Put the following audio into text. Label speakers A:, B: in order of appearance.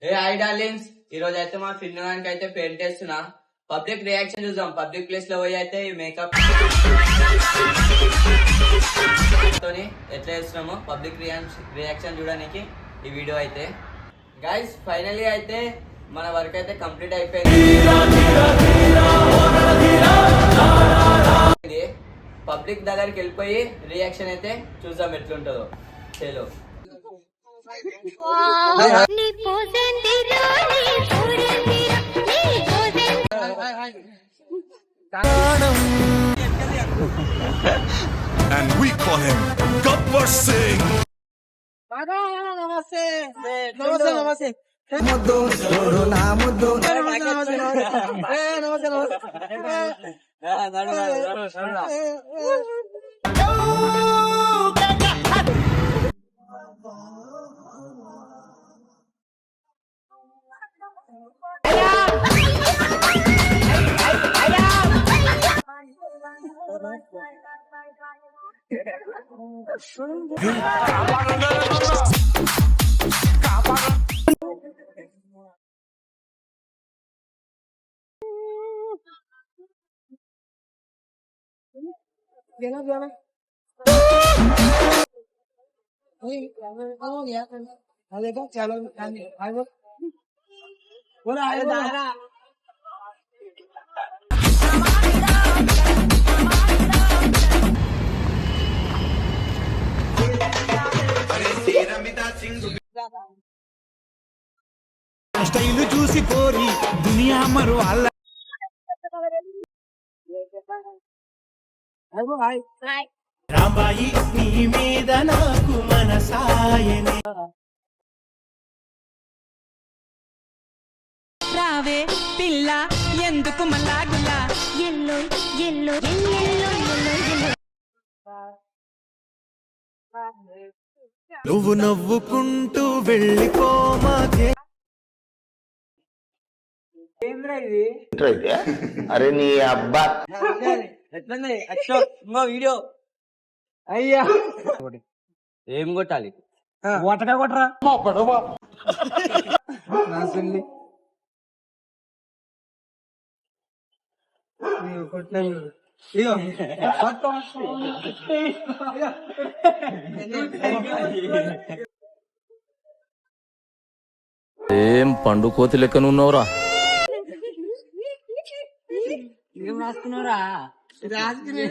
A: ఏ hi darlings, ఈ రోజు అయితే మా ఫిన్నడానికి అయితే పెయింట్ వేస్తున్నా. పబ్లిక్ రియాక్షన్ చూద్దాం. పబ్లిక్ ప్లేస్ లో పోయి అయితే ఈ మేకప్ తోని ఎట్లా వేస్తున్నామో పబ్లిక్ రియాక్షన్ చూడడానికి ఈ వీడియో అయితే. గైస్ ఫైనల్లీ అయితే మన వర్క్ అయితే కంప్లీట్ అయిపోయింది. పబ్లిక్ దగ్గరికి వెళ్ళిపోయి రియాక్షన్ అయితే చూద్దాం ఎట్లుంటుందో. చలో
B: and we call him Gabbar Singh.
C: నమస్తే నమస్తే నమస్తే ముద్దు చూడు నా ముద్దు నమస్తే Gana gana. हो गया देखो चलो आगे बोला आगे दायरा
B: స్టైల్ చూసి కోరి దునియా మరో అల్ల రాంబాయి నీ మీద నాకు మనసాయనే
D: రావే పిల్ల ఎందుకు మలాగులా ఎల్లో ఎల్లో ఎల్లో ఎల్లో
B: నువ్వు నవ్వుకుంటూ వెళ్ళిపోమాకే
E: అరే నీ అబ్బా
A: ఎట్లుంది ఇంకో వీడియో
C: అయ్యా
A: ఏం కొట్టాలి?
C: వటక కొట్టరా మా పడవ నా సుల్లి కొట్టాను ఇగో
F: ఏం పండు కోతి లెక్కనున్నావురా?
C: ఏం రాసుకున్నారా రాసుకునే